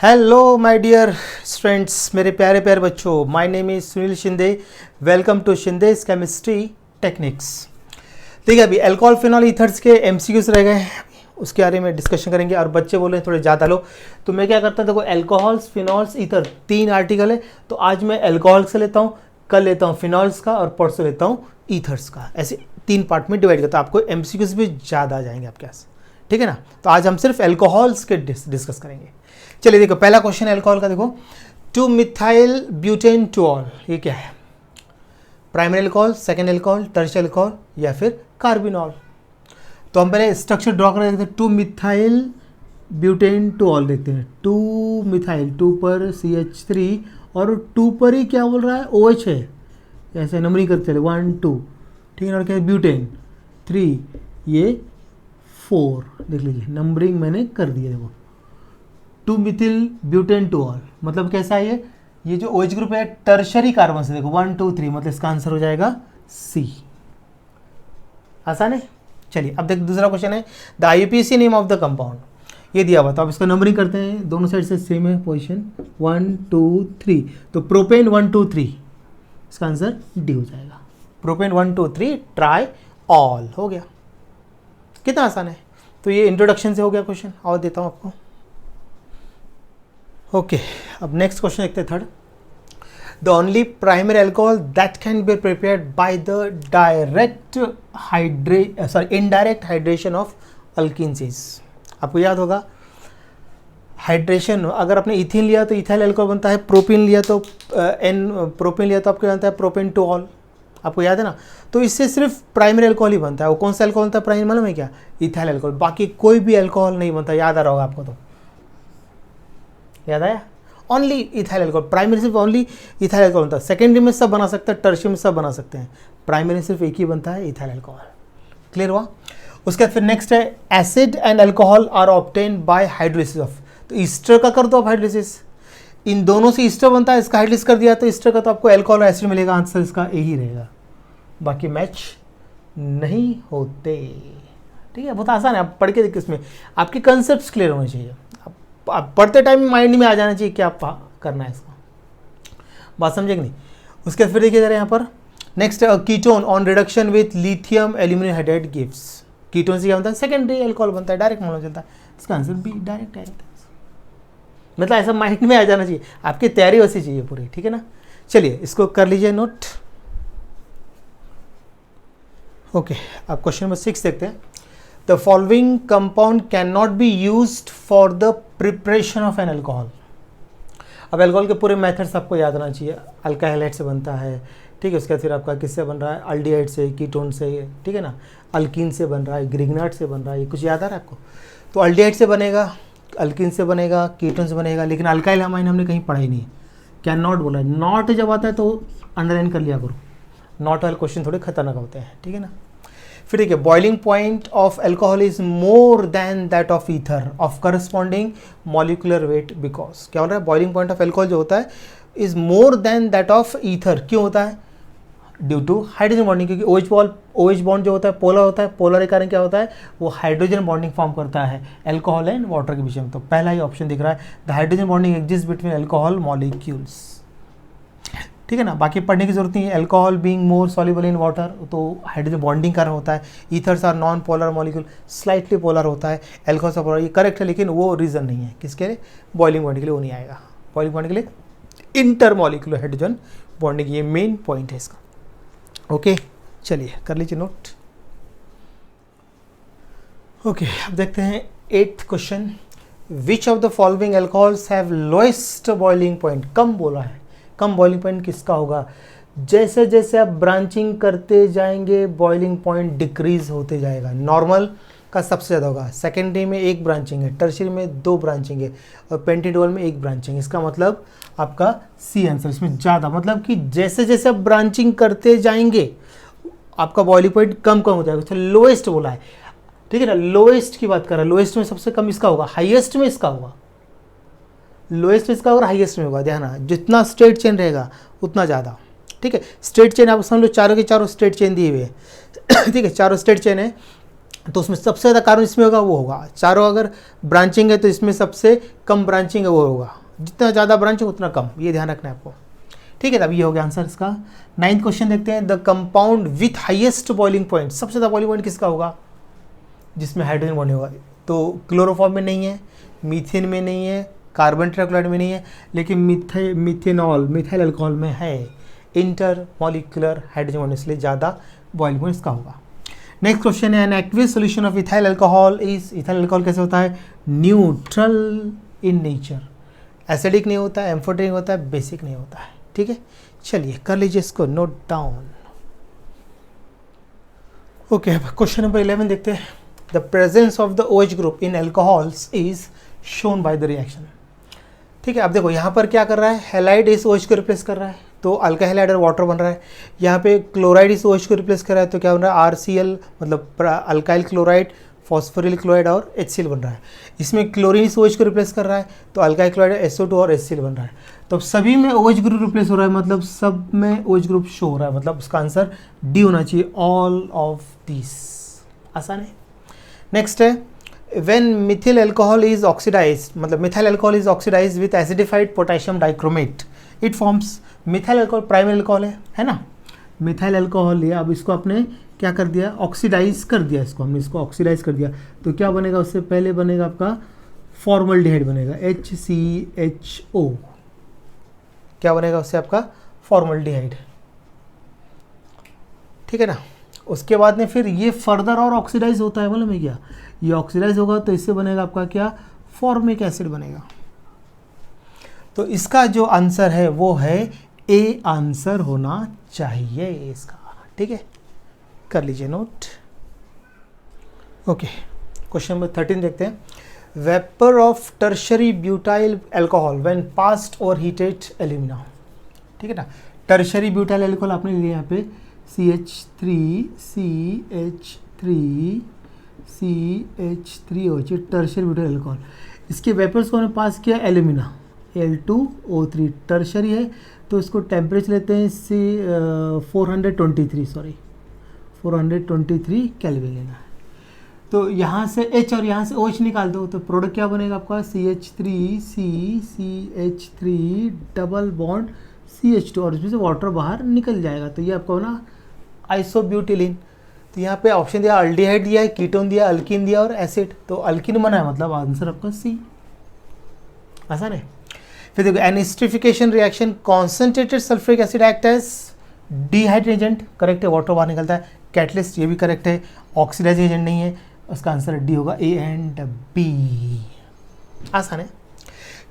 Hello my dear students, मेरे प्यारे प्यारे बच्चों, my name is Sunil Shinde. Welcome to Shinde's chemistry techniques. ठीक है, अभी अल्कोहल फिनॉल ईथर्स के एमसीक्यूज रह गए हैं, उसके बारे में डिस्कशन करेंगे। और बच्चे बोले थोड़े ज़्यादा लो, तो मैं क्या करता हूँ, देखो अल्कोहल्स फिनॉल्स ईथर 3 आर्टिकल है, तो आज मैं अल्कोहल से लेता हूँ, कल लेता हूँ फिनॉल्स का और परसों लेता हूँ ईथर्स का। ऐसे 3 पार्ट में डिवाइड करता हूँ, आपको एमसीक्यूज भी ज़्यादा आ जाएंगे आपके पास। ठीक है ना, तो आज हम सिर्फ अल्कोहल्स के डिस्कस करेंगे। चलिए देखो, पहला क्वेश्चन अल्कोहल का देखो, 2 मिथाइल ब्यूटेन टोल, ये क्या है? Primary alcohol, second alcohol, tertiary alcohol या फिर कार्बिनॉल? तो हम पहले स्ट्रक्चर ड्रॉ कर देते हैं। 2 मिथाइल ब्यूटेन टोल देखते हैं। 2 मिथाइल, 2 पर CH3 और 2 पर ही क्या बोल रहा है, OH है। ऐसे नंबरिंग करते चले 1 2, ठीक है। और क्या है, ब्यूटेन 3, ये 4, देख लीजिए नंबरिंग मैंने कर दिया। देखो 2 मिथिल ब्यूटेन टोल मतलब कैसा है ये जो OH ग्रुप है टर्शरी कार्बन से, देखो 1 2 3, मतलब इसका आंसर हो जाएगा C। आसान है। चलिए अब देखो दूसरा क्वेश्चन है, the IUPAC name of the compound, ये दिया हुआ। तो अब इसका नंबरिंग करते हैं, दोनों साइड से सेम है पोजीशन 1 2 3, तो प्रोपेन 1 2 3, इसका आंसर D हो जाएगा। प्रोपेन 1 2 3 ट्राई ऑल हो गया। कितना आसान है। तो ये इंट्रोडक्शन से हो गया क्वेश्चन, और देता हूँ आपको। ओके, अब नेक्स्ट क्वेश्चन देखते हैं, third. The only primary alcohol that can be prepared by the indirect hydration of alkenes is. आपको याद होगा हाइड्रेशन, अगर आपने इथिन लिया तो इथाइल अल्कोहल बनता है, प्रोपिन लिया तो प्रोपिन लिया तो आपको बनता है प्रोपेन टोल, आपको याद है ना। तो इससे सिर्फ प्राइमरी अल्कोहल ही बनता है। वो कौन सा अल्कोहल बनता है प्राइमरी, मालूम है क्या? Ethyl alcohol. बाकी कोई भी अल्कोहल नहीं बनता, याद आ रहा होगा आपको। तो याद आया, ओनली इथाइल अल्कोहल, प्राइमरी सिर्फ ओनली इथाइल अल्कोहल बनता है। सेकेंडरी में सब बना सकते हैं, टर्शियरी में सब बना सकते हैं, प्राइमरी सिर्फ एक ही बनता है, इथाइल अल्कोहल। क्लियर हुआ। उसके बाद फिर नेक्स्ट है, acid and alcohol are obtain by hydrolysis of. तो ईस्टर का कर दो आप हाइड्रोलिसिस, इन दोनों से ईस्टर बनता है, इसका हाइड्रोलिसिस कर दिया तो ईस्टर का, तो आपको अल्कोहल और एसिड मिलेगा। आंसर इसका ए ही रहेगा, बाकी मैच नहीं होते। ठीक है, बहुत आसान है, आप पढ़ के देखिए, इसमें आपके कंसेप्ट क्लियर होने चाहिए। आप पढ़ते टाइम माइंड में आ जाना चाहिए क्या करना है इसका, बात समझे कि नहीं। उसके बाद फिर देखिए जरा यहाँ पर next, ketone on reduction with lithium aluminium hydride gives. Ketone से क्या बनता है, सेकेंडरी अल्कोहल बनता है, डायरेक्ट मालूम चलता है। इसका आंसर भी डायरेक्ट। मतलब ऐसा माइंड में आ जाना चाहिए, आपकी तैयारी वैसी चाहिए पूरी। ठीक है ना, चलिए इसको कर लीजिए नोट। ओके, अब क्वेश्चन नंबर 6 देखते हैं। The following compound cannot be used for the preparation of an alcohol। अब अल्कोहल के पूरे मेथड्स आपको याद आना चाहिए। अल्काइल हाइड से बनता है, ठीक है। उसके बाद फिर आपका किससे बन रहा है, अल्डिहाइड से, कीटोन से, ठीक है ना। अल्कीन से बन रहा है, ग्रिग्नाट से बन रहा है, ये कुछ याद आ रहा है आपको? तो अल्डिहाइड से बनेगा, अल्कीन से बनेगा, कीटोन से बनेगा, लेकिन अल्काइल अमाइन हमने कहीं पढ़ा ही नहीं है। क्या नॉट बोला है, नॉट जब आता है तो अंडरलाइन कर लिया करो, नॉट वाले क्वेश्चन थोड़े खतरनाक होते हैं। ठीक है ना। फिर देखिए, boiling point of alcohol is more than that of ether of corresponding molecular weight, because क्या हो रहा है, बॉइलिंग पॉइंट ऑफ अल्कोहल जो होता है is more than that of ether. क्यों होता है? ड्यू टू हाइड्रोजन बॉन्डिंग, क्योंकि OH बॉन्ड जो होता है पोलर होता है, पोलर के कारण क्या होता है, वो हाइड्रोजन बॉन्डिंग फॉर्म करता है अल्कोहल एंड वाटर के बीच में। तो पहला ही ऑप्शन दिख रहा है, the hydrogen bonding exist between alcohol molecules. ठीक है ना, बाकी पढ़ने की जरूरत नहीं है। Alcohol being more soluble in water, तो हाइड्रोजन बॉन्डिंग कारण होता है। Ethers are non polar molecule, slightly polar होता है। अल्कोहल से पोलर, ये करेक्ट है, लेकिन वो रीज़न नहीं है किसके लिए, बॉइलिंग पॉइंट के लिए वो नहीं आएगा। बॉइलिंग पॉइंट के लिए इंटर मॉलिक्यूलर हाइड्रोजन बॉन्डिंग, ये मेन पॉइंट है इसका। ओके, चलिए कर लीजिए नोट। ओके, अब देखते हैं 8th question. Which of the following alcohols have lowest boiling point? कम बोला है, कम बॉइलिंग पॉइंट किसका होगा? जैसे जैसे आप ब्रांचिंग करते जाएंगे बॉइलिंग पॉइंट डिक्रीज होते जाएगा। नॉर्मल का सबसे ज़्यादा होगा, सेकेंडरी में 1 ब्रांचिंग है, टर्शियरी में 2 ब्रांचिंग है, और पेंटिडोल में 1 ब्रांचिंग। इसका मतलब आपका सी आंसर, इसमें ज़्यादा, मतलब कि जैसे जैसे आप ब्रांचिंग करते जाएंगे आपका बॉइलिंग पॉइंट कम कम हो जाएगा। तो लोएस्ट बोला है, ठीक है ना, लोएस्ट की बात कर रहा है। लोएस्ट में सबसे कम इसका होगा, हाईएस्ट में इसका होगा। लोएस्ट में इसका होगा, हाईएस्ट में होगा। ध्यान, जितना स्ट्रेट चेन रहेगा उतना ज़्यादा। ठीक है, स्ट्रेट चेन आप समझ लो, चारों के चारों स्ट्रेट चेन दिए हुए हैं। ठीक है, चारों स्ट्रेट चेन है, तो उसमें सबसे ज़्यादा कार्बन इसमें होगा वो होगा। चारों अगर ब्रांचिंग है तो इसमें सबसे कम ब्रांचिंग है वो होगा। जितना ज़्यादा ब्रांचिंग उतना कम, ये ध्यान रखना है आपको। ठीक है, तब ये हो गया आंसर इसका। 9th क्वेश्चन देखते हैं। The compound with highest boiling point, सबसे ज़्यादा बॉइलिंग पॉइंट किसका होगा? जिसमें हाइड्रोजन बॉन्ड होगा। तो क्लोरोफॉर्म में नहीं है, मीथेन में नहीं है, कार्बन टेट्राक्लोराइड में नहीं है, लेकिन मिथाइल अल्कोहल में है। इंटर मॉलिक्यूलर हाइड्रोजन बॉन्ड, इसलिए ज़्यादा बॉइलिंग पॉइंट इसका होगा। नेक्स्ट क्वेश्चन है, an aqueous solution of ethyl alcohol is, ethyl alcohol कैसे होता है? न्यूट्रल इन नेचर, एसिडिक नहीं होता है, एम्फोटेरिक होता है, बेसिक नहीं होता है। ठीक है, चलिए कर लीजिए इसको note down. Okay, question number 11 देखते हैं। The presence of the OH group in alcohols is shown by the reaction. ठीक है, अब देखो यहाँ पर क्या कर रहा है, हैलाइड इस OH को रिप्लेस कर रहा है तो अल्का हैलाइड और वाटर बन रहा है। यहाँ पे क्लोराइड इस OH को रिप्लेस कर रहा है तो क्या बन रहा है? RCl, मतलब अल्काइल क्लोराइड, फॉस्फोरिल क्लोराइड और HCl बन रहा है। इसमें क्लोरीन इस OH को रिप्लेस कर रहा है तो अल्काइल क्लोराइड SO2 और HCl बन रहा है। तो सभी में OH ग्रुप रिप्लेस हो रहा है, मतलब सब में OH ग्रुप शो हो रहा है, मतलब उसका आंसर डी होना चाहिए, ऑल ऑफ दिस। आसान है। नेक्स्ट है, when methyl alcohol is oxidized, मतलब methyl alcohol is oxidized with acidified potassium dichromate, it forms methyl alcohol, primary alcohol है ना। मिथाइल अल्कोहल लिया, अब इसको आपने क्या कर दिया? ऑक्सीडाइज कर दिया, इसको हमने इसको ऑक्सीडाइज कर दिया तो क्या बनेगा? उससे पहले बनेगा आपका फॉर्मल्डिहाइड बनेगा, HCHO। क्या बनेगा उससे? आपका फॉर्मल्डिहाइड। ठीक है ना। उसके बाद में फिर ये फर्दर और ऑक्सीडाइज होता है, मालूम है क्या? ये ऑक्सीडाइज होगा तो इससे बनेगा आपका क्या? फॉर्मिक एसिड बनेगा। तो इसका जो आंसर है वो है ए आंसर होना चाहिए इसका। ठीक है, कर लीजिए नोट। ओके, क्वेश्चन नंबर 13 देखते हैं। Vapour of tertiary butyl alcohol when passed over heated alumina. ठीक है ना, टर्शरी ब्यूटाइल अल्कोहल आपने लिया यहाँ पे CH3CH3OH, टर्शरी ब्यूटाइल अल्कोहल। इसके वेपर्स को हमने पास किया एल्यूमिना, Al2O3 टर्शरी है तो इसको टेम्परेचर लेते हैं 423 केल्विन लेना है। तो यहाँ से H और यहाँ से OH निकाल दो तो प्रोडक्ट क्या बनेगा आपका? CH3 डबल बॉन्ड CH2 और इसमें से वाटर बाहर निकल जाएगा तो ये आपका ना आइसोब्यूटिलीन। तो यहाँ पे ऑप्शन दिया, अल्डिहाइड दिया है, कीटोन दिया, अल्किन दिया और एसिड, तो अल्किन बना है, मतलब आंसर आपका सी। आसान है। फिर देखो, an esterification reaction concentrated sulphuric acid act as dehydrate agent, correct है, वाटर बाहर निकलता है। कैटलिस्ट, ये भी करेक्ट है, ऑक्सीडाइज एजेंट नहीं है, उसका आंसर डी होगा, ए एंड बी। आसान है।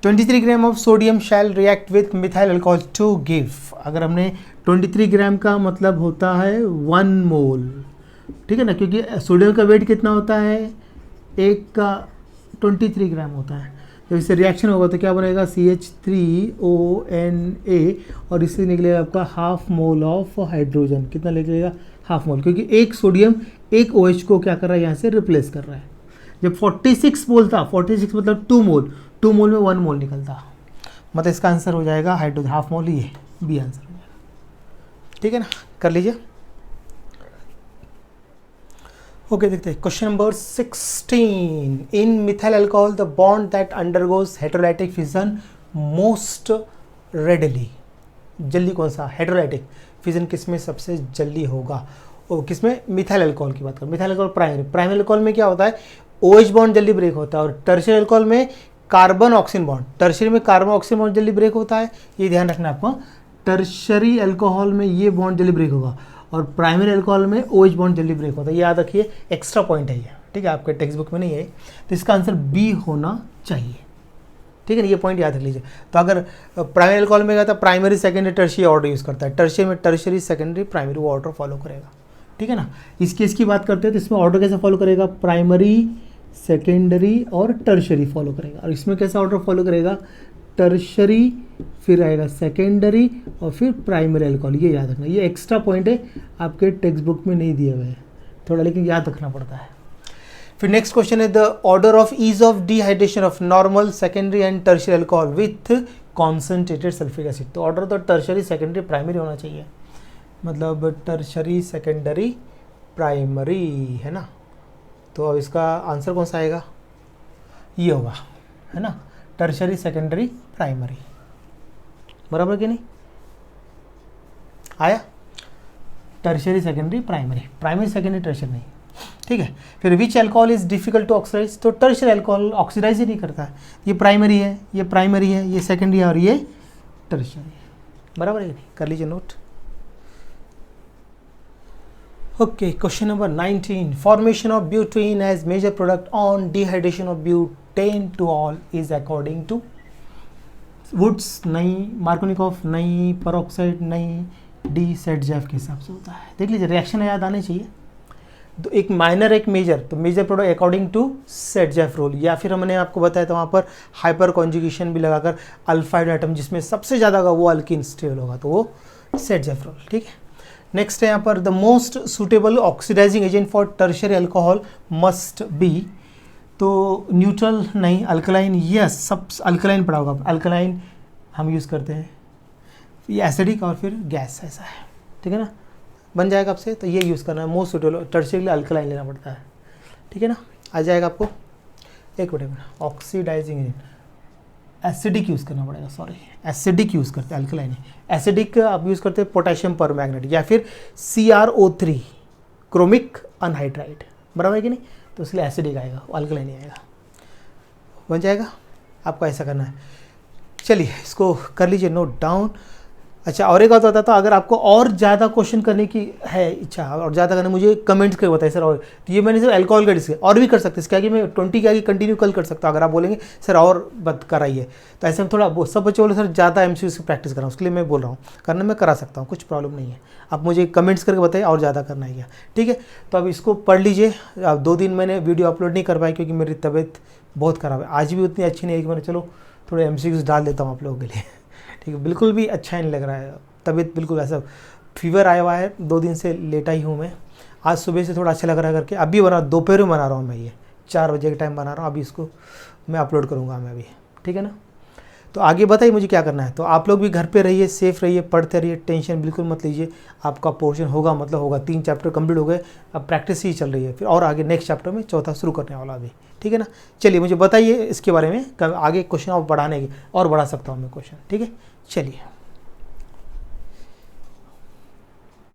23 gram of sodium shall react with methyl alcohol to give. अगर हमने 23 ग्राम का मतलब होता है 1 मोल। ठीक है ना, क्योंकि सोडियम का वेट कितना होता है? एक का 23 ग्राम होता है। जब इससे रिएक्शन होगा तो क्या बनेगा? CH3ONA और इससे निकलेगा आपका हाफ मोल ऑफ हाइड्रोजन। कितना निकलेगा? हाफ मोल, क्योंकि एक सोडियम एक OH को क्या कर रहा है? यहाँ से रिप्लेस कर रहा है। जब 46 मोल था, 46 मतलब 2 मोल, 2 मोल में 1 मोल निकलता, मतलब इसका आंसर हो जाएगा हाइड्रोजन, हाफ मोल, ये बी आंसर हो जाएगा। ठीक है ना, कर लीजिए। ओके, देखते हैं question number 16। In methyl alcohol the bond that undergoes heterolytic fission most readily, जल्दी कौन सा? हेटेरोलाइटिक फिजन किसमें सबसे जल्दी होगा? और किसमें? मिथाइल अल्कोहल की बात करें। मिथाइल अल्कोहल प्राइमरी अल्कोहल में क्या होता है? OH बॉन्ड जल्दी ब्रेक होता है, और टर्शियरी अल्कोहल में कार्बन ऑक्सीजन बॉन्ड, टर्शियरी में कार्बन ऑक्सीजन बॉन्ड जल्दी ब्रेक होता है, ये ध्यान रखना आपको। टर्शियरी अल्कोहल में ये बॉन्ड जल्दी ब्रेक होगा और प्राइमरी अल्कोहल में OH बॉन्ड जल्दी ब्रेक होता है, ये याद रखिए, एक्स्ट्रा पॉइंट है ये। ठीक है, आपके टेक्स्ट बुक में नहीं है, तो इसका आंसर बी होना चाहिए। ठीक है ना, ये पॉइंट याद रख लीजिए। तो अगर प्राइमरी अल्कोहल में गया था, primary secondary tertiary order use करता है, टर्शियरी में टर्शियरी सेकेंडरी प्राइमरी वो ऑर्डर फॉलो करेगा। ठीक है ना, इस केस की बात करते हैं तो इसमें ऑर्डर कैसे फॉलो करेगा? प्राइमरी, सेकेंडरी और टर्शियरी फॉलो करेगा। और इसमें कैसा ऑर्डर फॉलो करेगा? टर्शियरी, फिर आएगा सेकेंडरी और फिर प्राइमरी अल्कोहल, ये याद रखना। ये एक्स्ट्रा पॉइंट है, आपके टेक्स्ट बुक में नहीं दिए हुए हैं थोड़ा, लेकिन याद रखना पड़ता है। फिर नेक्स्ट क्वेश्चन है, the order of ease of dehydration of normal, secondary and tertiary alcohol with concentrated sulphuric acid. तो ऑर्डर तो टर्शियरी, सेकेंडरी, प्राइमरी होना चाहिए, मतलब टर्शियरी, सेकेंडरी, प्राइमरी, है ना। तो अब इसका आंसर कौन सा आएगा, ये होगा, है ना, टर्शरी सेकेंडरी प्राइमरी, बराबर कि नहीं, आया, tertiary secondary primary, primary secondary tertiary नहीं, ठीक है। फिर which alcohol is difficult to oxidise, तो टर्शरी अल्कोहल ऑक्सीडाइज ही नहीं करता है, ये प्राइमरी है, ये प्राइमरी है, ये सेकेंडरी है और ये टर्शरी है, बराबर है कि नहीं, कर लीजिए note. Okay, question number 19, formation of butene as major product on dehydration of butane to all is according to woods नहीं, मार्कोनिकॉफ नहीं, पेरोक्साइड नहीं, डी सेटजेफ के हिसाब से होता है। देख लीजिए, रिएक्शन याद आने चाहिए, तो एक माइनर एक मेजर, तो major product according to Saytzeff rule, या फिर हमने आपको बताया था वहाँ पर हाइपर कॉन्जुगेशन भी लगाकर अल्फाइड एटम जिसमें सबसे ज़्यादा होगा वो अल्किन स्टेबल होगा, तो वो सेटजेफ रूल, ठीक है। नेक्स्ट है यहाँ पर the most suitable oxidising agent for tertiary alcohol must be, तो न्यूट्रल नहीं, अल्कलाइन, यस, सब अल्कलाइन पड़ा होगा, अल्कलाइन हम यूज़ करते हैं, ये एसिडिक और फिर गैस, ऐसा है, ठीक है ना, बन जाएगा आपसे, तो ये यूज़ करना है, मोस्ट सुटेबल, टर्शरी के लिए अल्कलाइन लेना पड़ता है, ठीक है ना, आ जाएगा आपको, एक minute, oxidising agent, acidic use करना पड़ेगा, सॉरी, एसिडिक यूज़ करते हैं, अल्कलाइन, एसिडिक आप यूज़ करते हैं पोटेशियम परमैंगनेट या फिर CrO3 क्रोमिक अनहाइड्राइड, बराबर है कि नहीं, तो इसलिए एसिडिक आएगा, अल्कलाइन नहीं आएगा, बन जाएगा, आपको ऐसा करना है। चलिए इसको कर लीजिए नोट डाउन। अच्छा, और एक बात बताता हूँ, अगर आपको और ज़्यादा क्वेश्चन करने की है इच्छा और ज़्यादा करने, मुझे कमेंट्स करके बताइए सर, और तो ये मैंने सिर्फ अल्कोहल का डिस्कस, और भी कर सकते हैं, क्या कि मैं 20 के आगे कंटिन्यू कल कर सकता हूँ, अगर आप बोलेंगे सर और बात कराइए, तो ऐसे में थोड़ा सब बच्चे बोले सर ज़्यादा MCQ की प्रैक्टिस कराऊँ, उसके लिए मैं बोल रहा हूँ, करना मैं करा सकता हूँ, कुछ प्रॉब्लम नहीं है, आप मुझे कमेंट्स करके बताइए और ज़्यादा करना है क्या, ठीक है। तो अब इसको पढ़ लीजिए। अब 2 दिन मैंने वीडियो अपलोड नहीं कर पाई क्योंकि मेरी तबीयत बहुत ख़राब है, आज भी उतनी अच्छी नहीं है कि मैंने चलो थोड़े MCQs डाल देता हूँ आप लोगों के लिए, ठीक है। बिल्कुल भी अच्छा नहीं लग रहा है, तबीयत बिल्कुल ऐसा, फीवर आया हुआ है, 2 दिन से लेटा ही हूँ मैं, आज सुबह से थोड़ा अच्छा लग रहा है करके, अभी दोपहर में बना रहा हूँ मैं, ये 4 बजे के टाइम बना रहा हूँ, अभी इसको मैं अपलोड करूँगा मैं अभी, ठीक है ना। तो आगे बताइए मुझे क्या करना है, तो आप लोग भी घर पे रहिए, सेफ रहिए, पढ़ते रहिए, टेंशन बिल्कुल मत लीजिए, आपका पोर्शन होगा मतलब होगा, 3 चैप्टर कंप्लीट हो गए, अब प्रैक्टिस ही चल रही है, फिर और आगे नेक्स्ट चैप्टर में 4था शुरू करने वाला अभी, ठीक है ना। चलिए मुझे बताइए इसके बारे में, आगे क्वेश्चन और बढ़ाने की, और बढ़ा सकता हूँ मैं क्वेश्चन, ठीक है, चलिए।